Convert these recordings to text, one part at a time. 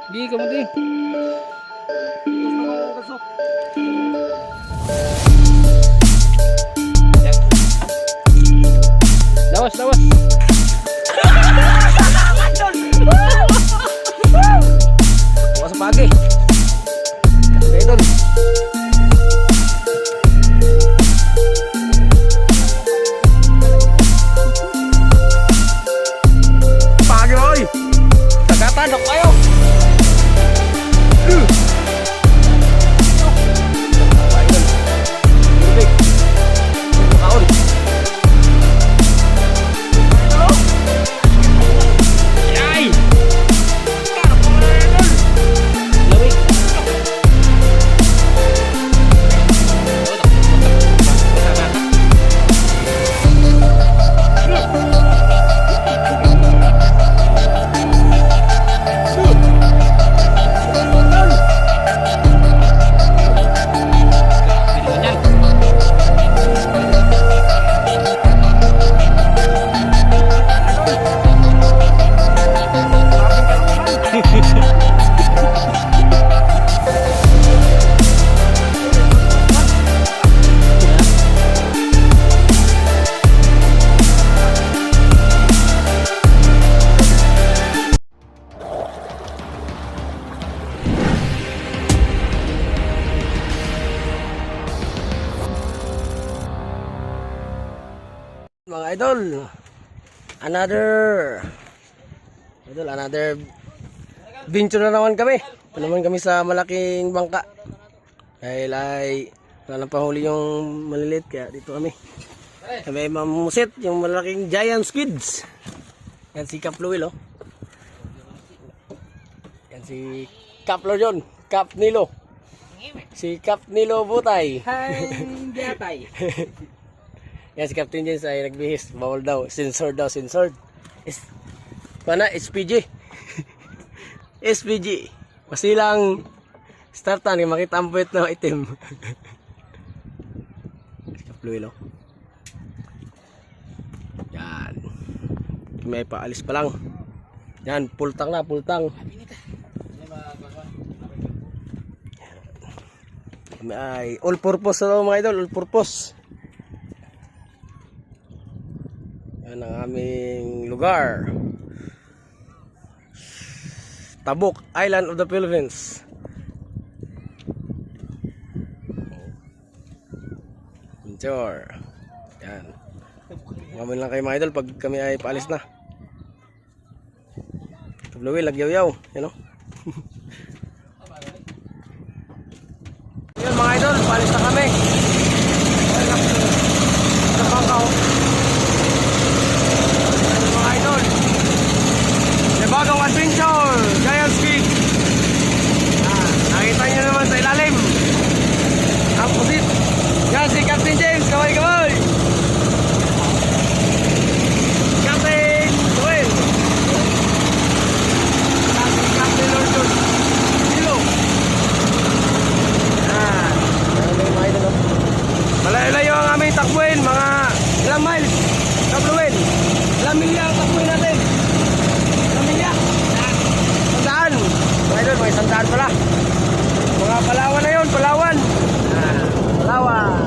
Di kamu di. Lawas, lawas. Bukas pagi. Oke, Idol. Pagi, oi. Tagatan dok ayo. Mga idol, another venture na naman kami. Ito naman kami sa malaking bangka. Dahil ay wala nang pahuli yung maliliit, kaya dito kami. Kami mamusit yung malaking giant squids. Yan si Cap Luil, oh. Yan si Cap Lorjon, Cap Nilo. Si Cap Nilo Butay. Hi, Gatay. Yan si Captain James ay nagbihis. Bawal daw. Censored daw. Censored. Pana? SPG. SPG. Masilang startan. Makita ang puwet na itim. Kapluilo. Yan. May paalis pa lang. Yan. Pultang na. Pultang. Ay, all purpose na mga idol. All purpose. Yan ang aming lugar. Tabuk, Island of the Philippines. Enjoy. Yan. Ngamin lang kayo mga idol pag kami ay paalis na. Tabluwi, lagyaw-yaw. Yan o. Yan mga idol, paalis na kami. Sa bangkaw. Bagong adventure, giant squid. Nakita nyo naman sa ilalim ang pusit. Yan si Captain James, kaway-kaway. Captain Joel. Yan si Captain Lorjon. Dilo. Malayo-layo ang aming takbuhin, mga ilang miles takbuhin. Ilang milya ang takbuhin natin. May sandaan pala. Mga Palawan na yun, Palawan. Palawan.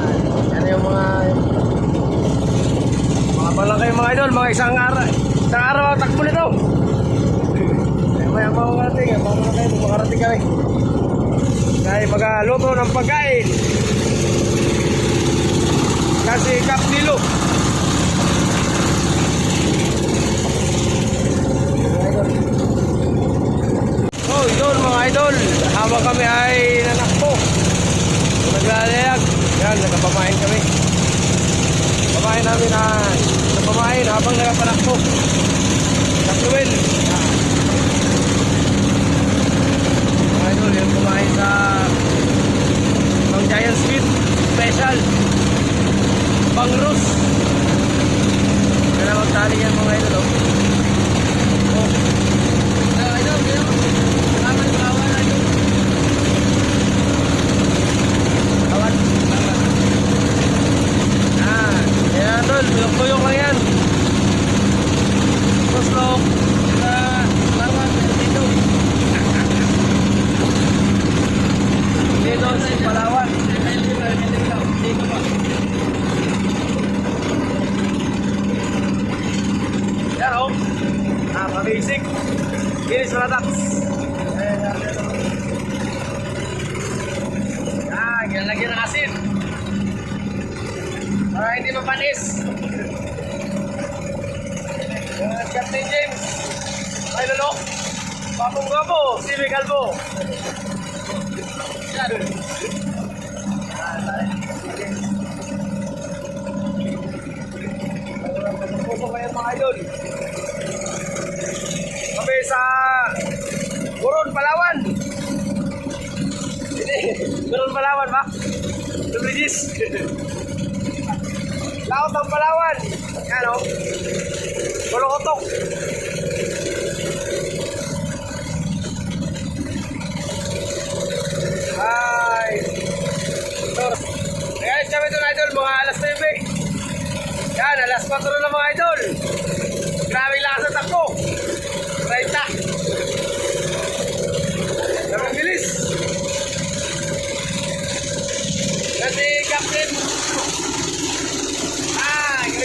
Yan yung mga palang kayo mga idol, mga isang araw ang takbo nito. May mga makarating, makarating kami. Dahil magaluto ng pagkain. Kasi Cap Nilo. Oh, yun mga idol, habang kami ay nanakbo, naglalayag, yan, nagpapamain kami. Pamain namin na nagpapamain habang nagpapanakbo. Takluwin. Mga idol, yung pumain sa giant squid special Bangrus. Kaya magtali yan mga idol, oh. Kuyok lang yan. Slow. Suratats. Yan, lagyan ng asin. Para hindi mapanis. Captain James. Ay, lolo. Papong Gabo. Simi Calvo. Yan. Puso kayo mga idol. Kami sa Coron, Palawan. Hindi, Coron, Palawan ba? Lubrigis. Laot ng Palawan. Yan o. Kolokotok. Hi. Guys, kami doon idol, mga alas 9. Yan, alas 4 na mga idol. Grabe lang sa takbo. 30. Daming bilis. Kasi Captain.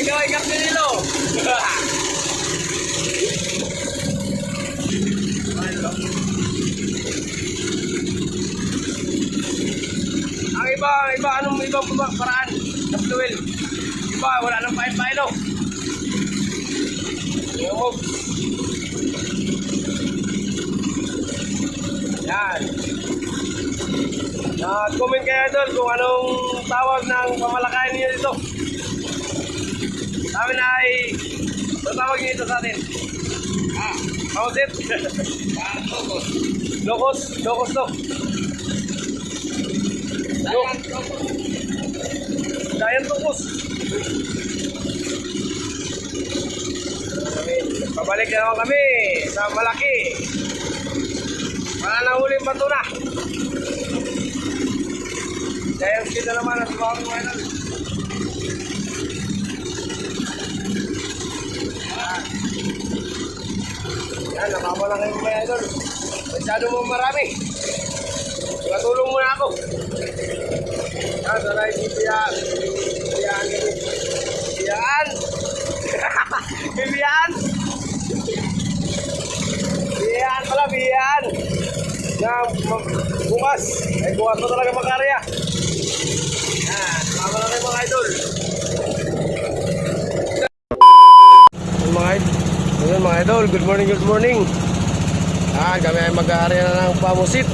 Gawin Captain Nilo. Ang iba, anong ibang paraan? Kapluwil. Iba, wala nang pain-pain o. Yan. Comment kayo doon kung anong tawag ng pamalakayan niyo dito. Sabi na ay, ano tawag niyo ito sa atin? Pausit? Lokos. Lokos to. Giant lokos. Pabalik na naman kami sa malaki. Para nahuling bato na. Giant skin na naman ang sumawang mga idol. Yan, nakapala kayo mga idol. Masyado mo marami. Matulong muna ako. Yan, sana ibibiyaan. Biyaan. Biyaan. Biyaan pala, biyaan. Yan, bukas. Ay, bukas na talaga makarya. Yan, nakapala kayo mga idol. Ayun mga idol, good morning. Kami ay mag-aarya na ng pamusit,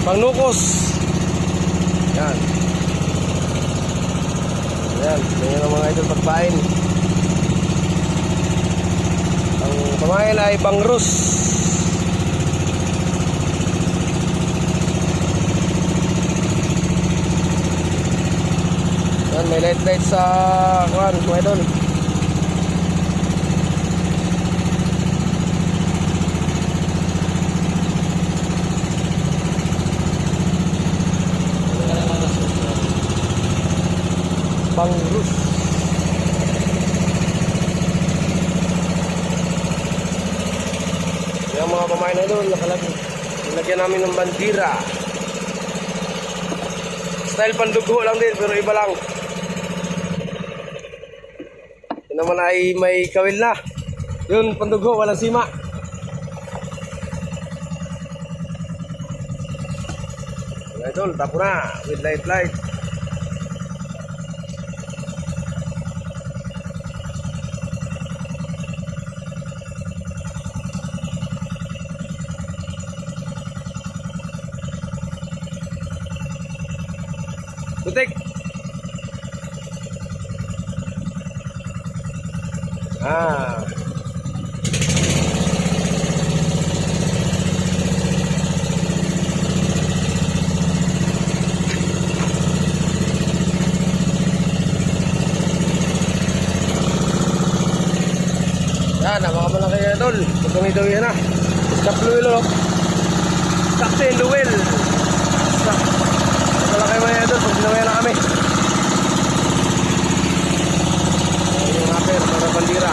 pangnukos. Yan. Yan ang mga idol pagpain. Ang pamain ay pangrus. Yan, may light sa kuwan mga idol. Pangrus. Yung mga pamain na doon nakalagay. Nilagyan namin ng bandira. Style pandugo lang din pero iba lang. Yun naman ay may kawil na. Yun pandugo, walang sima. Idol, tapo na with light. Putik. Yan, mga malaki na tol. Pagkang ito yan na. Stop Luwil o. Captain Luwil. Stop. Malaki mga yan tol. Pag ginawa na kami. Yung happer, mga bandira.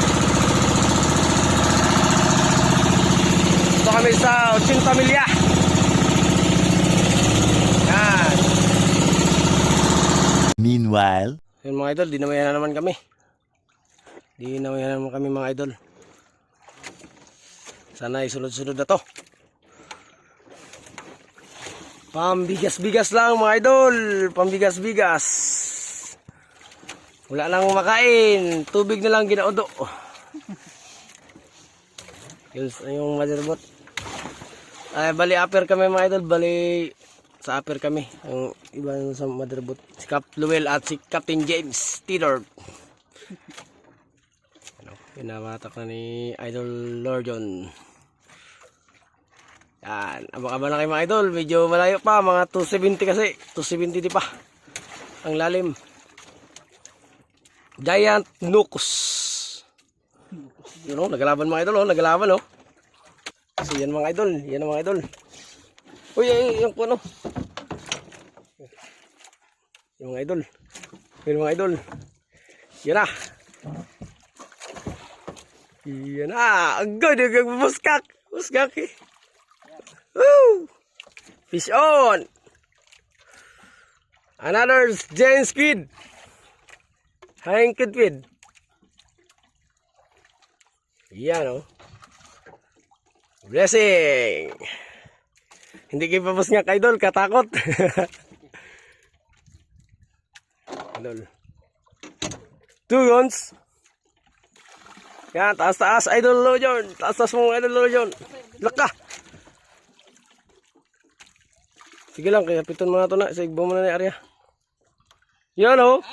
Ito kami sa 80 milya. Yan. Meanwhile, Yung mga idol, dinamayan na naman kami. Dinamayan na naman kami mga idol. Sana sunod-sunod na to. Pambigas-bigas lang mga idol. Pambigas-bigas. Wala nang makain. Tubig na lang ginaudo. Yun yung motherboard. Ay, bali upper kami mga idol. Bali sa upper kami. Ang iba sa motherboard. Si Cap Luel at si Captain James Tidor. Pinamatak na ni Idol Lordon. Yan. Abang-abang na kayo mga idol. Medyo malayo pa. Mga 270 kasi. 270 di pa. Ang lalim. Giant Nucus. Yun o. Nagalaban mga idol o. Nagalaban o. So yan mga idol. Yan mga idol. Uy, yung kuno. Yung mga idol. Yung mga idol. Yan na. Yan na. Agad. Buskak. Buskak eh. Woo! Fish on. Another giant squid. Hanging squid. Yan o. Blessing. Hindi kayo papos nga idol. Katakot. Idol. 2 ounce. Yan. Taas-taas. Idol Lordon. Taas-taas mo idol Lordon. Laka. Sige lang, kaya piton mo na ito na. Sigbo mo na na area. Yan o.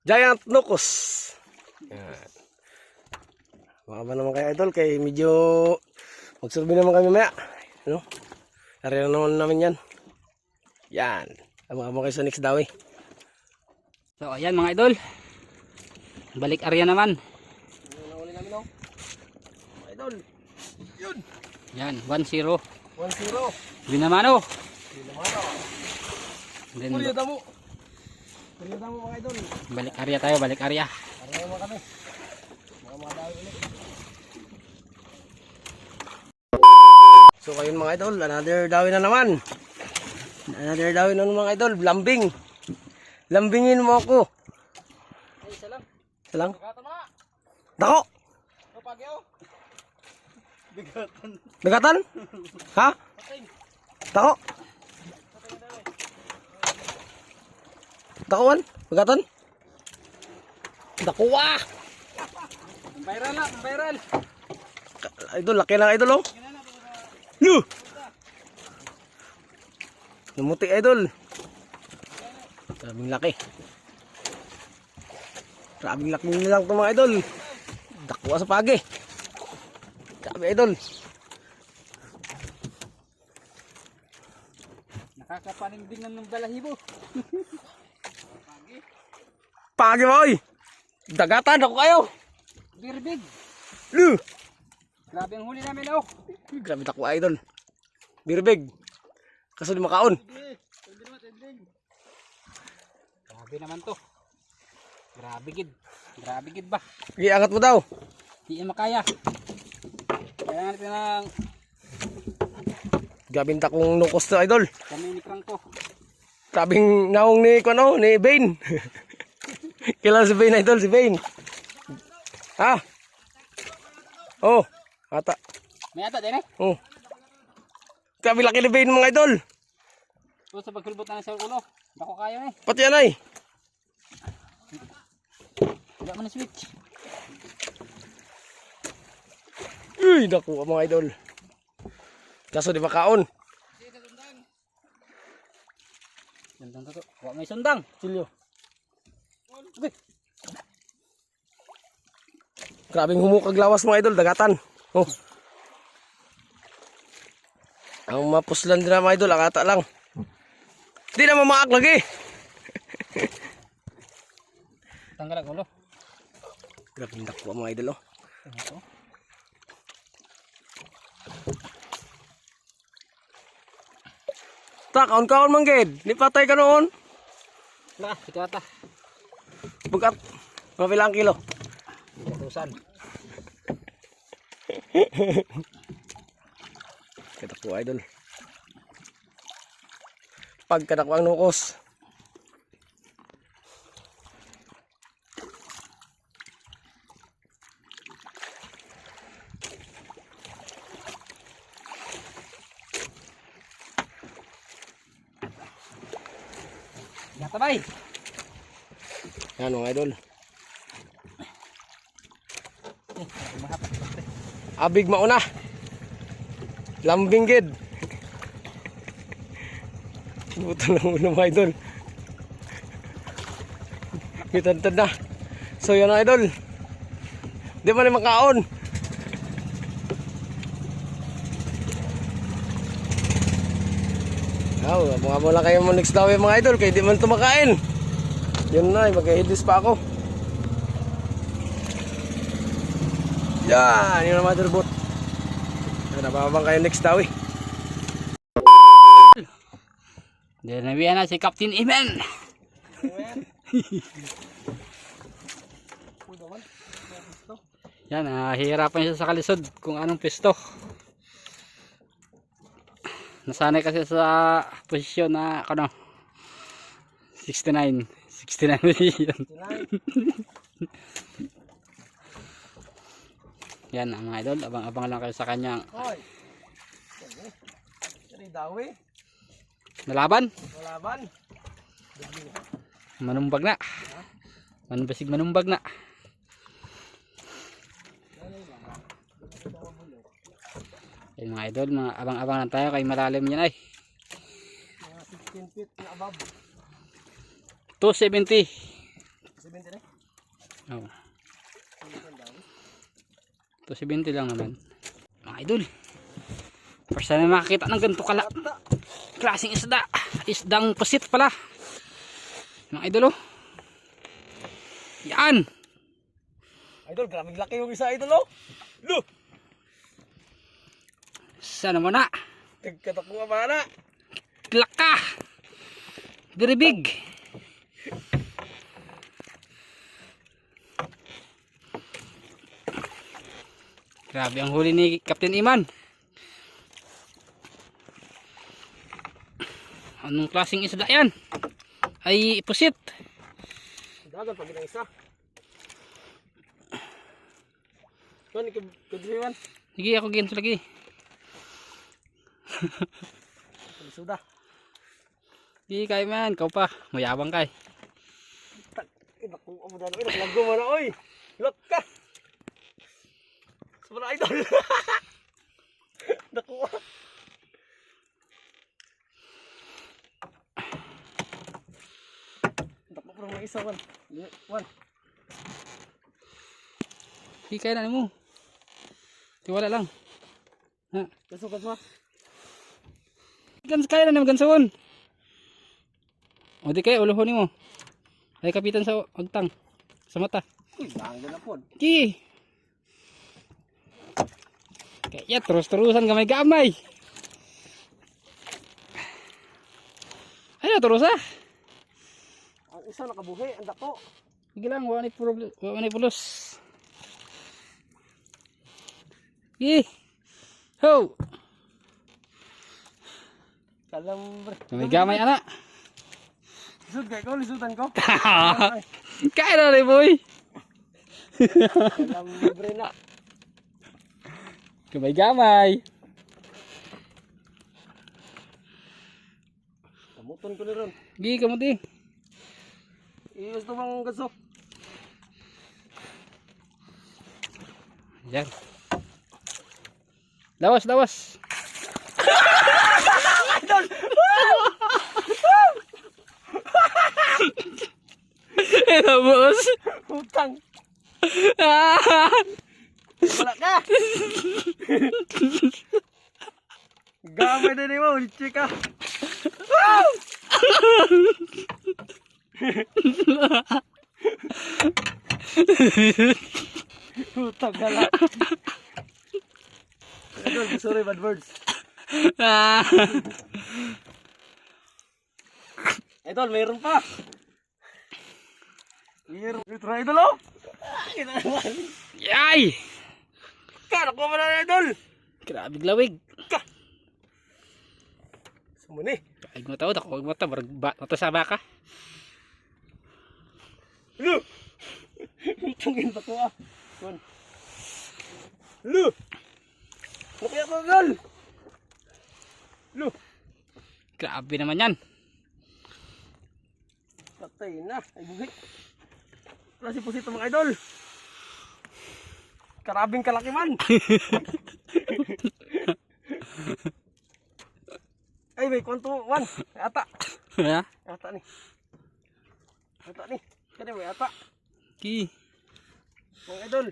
Giant Nucus. Yan. Baka ba naman kayo idol? Kaya medyo magsurvey naman kami maya. Ano? Area naman namin yan. Yan. Abang-abang kayo sa next daw eh. So ayan mga idol. Balik area naman. Nahuli namin o. Mga idol. Yun. Yan, 1-0. 1-0. Binamano. Then, Kuryada mo. Kuryada mo mga idol. balik area tayo, balik area. Area naman kami. Mga dawi ulit. So ayun mga idol, another dawi na naman. Another dawi na naman mga idol, lambing. Lambingin mo ako. Ay, isa lang. Isa lang. Bigatan mo na. Dako. Kapagyo. Bigatan. Bigatan? Ha? Dako. Dakuan? Bigatan? Dakuwa. Viral na, viral. Idol, laki lang idol oh. Lu. Namuti idol. Grabing laki. Grabing laki nilang ito mga idol. Dakuha sa pagi. Grabe idol. Nakakapaningdingan ng balahibo. Pagi mo oy. Dagatan ako kayo. Very big. Lu. Grabe ang huli namin oh. Grabe dakuha idol. Birbig. Kaso di makaon. Grabe naman to. Grabe gid. Grabe gid ba? Iangat mo daw. Di makaya. Kaya natin ng Grabing takong nukos to idol. kami ni Franco. Grabing naong ni kuno ni Bane. Kilala si Bane idol, si Bane. Ha? Oh, ata. May ata din eh. Oh. Grabe laki ni Bane mga idol. So sa pagkulbot na sa ulo. Bako kaya eh. Pati yan ay. Wala man na switch. Uy, naku mga idol. Kaso di makaon. Sundang to. Wala may sundang. Silyo. Okay. Grabing humukag lawas mga idol, dagatan. Oh. Ang mapuslan din na mga idol, akata lang. Di na mamaak lagi. Tanggal ang ulo. Grabing dakwa mga idol oh. Tak, kaon-kaon manggid. Ni patay ka noon. Wala, ito ata. Bugat. Mga pilang kilo. Tusan. Katakwa idol. Pagkadakwang nukos. Tabay. Yan mga idol. Abig mauna. Lambing gid. Buto lang ulo mga idol. Kitantad na. So yan mga idol. Di man makaon. Mga lang kayo mo next daw mga idol. Kaya di man tumakain. Yun na, mag-edis pa ako. Yan, yun ang motherboard. Nababang kayo next daw eh. Dinabihan na si Captain Iman. Yan, hihirapan siya sa kalisod kung anong pisto. Nasanay kasi sa posisyon na ano 69 position. Yan ang mga idol, abang-abang lang kayo sa kanyang nalaban. Manumbag na. Manumbag na. Ayun mga idol, mga abang-abang lang tayo kay malalim yan ay. Mga 16 feet na above. 270. 70 na? Oo. 270 lang naman. Mga idol. First time makakita ng ganito klaseng isda. Isdang pasit pala. Mga idol oh. Yan. Idol, grabe laki yung isa idol oh. Lo. Sana mo na. Tagkatak mo ba na? Laka. Very big. Grabe ang huli ni Captain Iman. Anong klaseng isda yan? Ay pusit. Dagan pag ng isa. Kuan ikadriwan. Sige ako ginto lagi. Sudah. Di kay man, kau pa, mayabang kay. Naku, amo dano ina lago man oy. Laka. Sobra idol. Naku. Dapat pro ng isa wan. Wan. Di kay na mo. Tiwala lang. Ha, Kaso. gans kaya na naman gansoon. O di kaya uluhon mo. Ay kapitan sa agtang sa mata. Uy, bangga na po. Ki. Kaya terus-terusan gamay-gamay. Ay terus ah. Ang isa nakabuhi, ang dako. Sige lang, wala ni pulos. Ki. Ho. Kalambre. Gamay-gamay ana. Lisod kay ko, lisudan ko. Kaya na rin boy. Kalambre na. Gamay-gamay. Kamuton ko ni ron. Gi kamu di. Iyos to bang gaso. Yan. Lawas. Ito boss. Utang. Wala ka. Gamay na ni mo, chika. Utang gala. Sorry, bad words. Idol, mayroon pa. Ito idol oh. Yay! Kanak mo na idol. Grabe lawig. Sumuni. Kaig mo tao, dako mo ta, mata sa baka. Lu. Tungin pa ko ah. Kon. Lu. Nakaya ko gal. Lu. Grabe naman yan. Patay na. Ay bugi. Wala si Pusito mga idol. Karabing kalaki man. Ay may kwanto. Wan. May ata. Ha? Ata ni. Ata ni. Kaya may ata. Ki. Mga idol.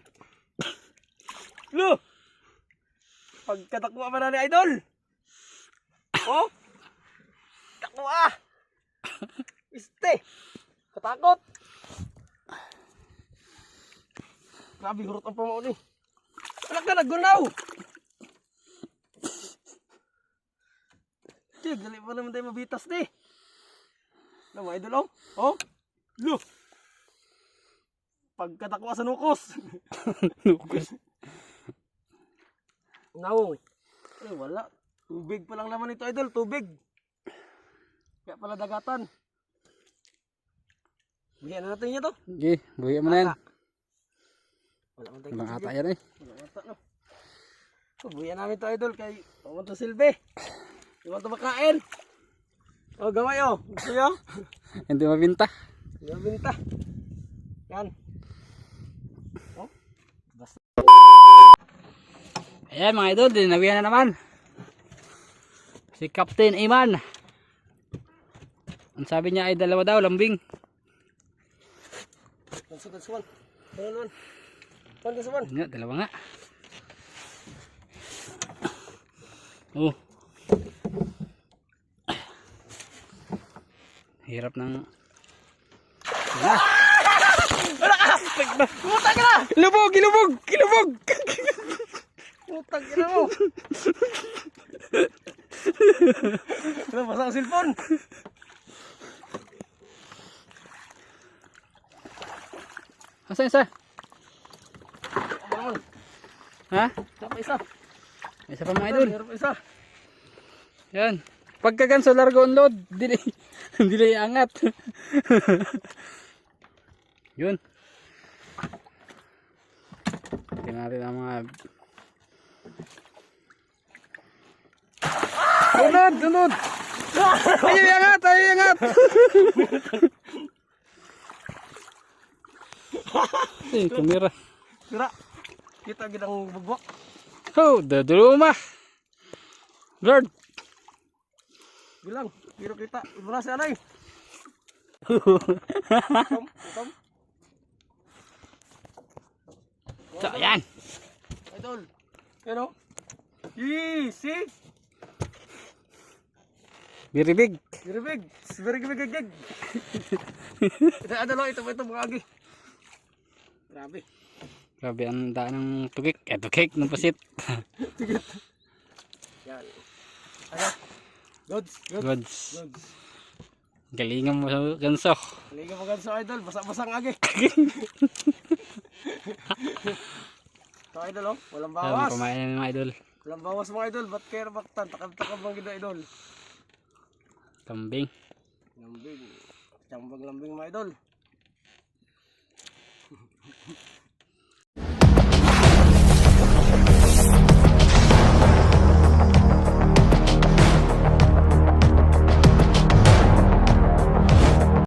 Lo! Pagkatakwa ba na ni idol? Oh! Takwa! Iste! Katakot! Grabe, hurot ang pamao ni. Wala ka nagunaw! Tig, gali pa naman tayo mabitas ni. Ano mga idol oh? Oh? Lo! Pagkatakwa sa nukos! Nukos. Nawong. Eh, wala. Tubig pa lang laman ito, idol. Tubig. Kaya pala dagatan. Bigyan na natin niya to. Okay, buhay mo na yan. Wala man tayo. Ibang ata yan eh. Wala ata, no. So, buyan namin to, idol. Kay pamunta silbi. Iwan to makain. O, gaway, o. Gusto nyo? Hindi mabinta. Hindi mabinta. Yan. Oh. Basta. Ayan mga idol, dinawihan na naman. Si Captain Iman. Ang sabi niya ay 2 daw, lambing. Kansukan. Naman. Kansukan. Nga, 2 nga. Oh. Hirap ng... Putang ka na! Ilubog! Ilubog! Ilubog! Putang ka na mo! Ano, basa ang cellphone? Asa isa? Abangan. Ha? Dapat isa. Isa pa mga idol. Meron pa isa. Yan. Pagkaganso largo unload, dili dili angat. Yun. Tingnan natin ang mga unod, unod. Ayaw iangat, ayaw iangat. Eh, kamera. Kira. Kita gidang bugwak. Oh, daduluma. Lord. Bilang. Biro kita. Ibra si anay. Tom. So, yan. Idol. Yan o. Easy. Very big. Very big. Very big. Ito mga agi. Grabe. Grabe ang daan ng tugik. Tugik ng pasit. Yan. Ano? Gods. Gods. Galingan mo sa ganso. Liga mo ganso idol. Basa-basang agi. Ito idol oh. Walang bawas. Kumain na mga idol. Walang bawas mga idol. Ba't kaya baktan? Takab-takab mga gida idol. Kambing. Lambing. Cambang lambing mga idol.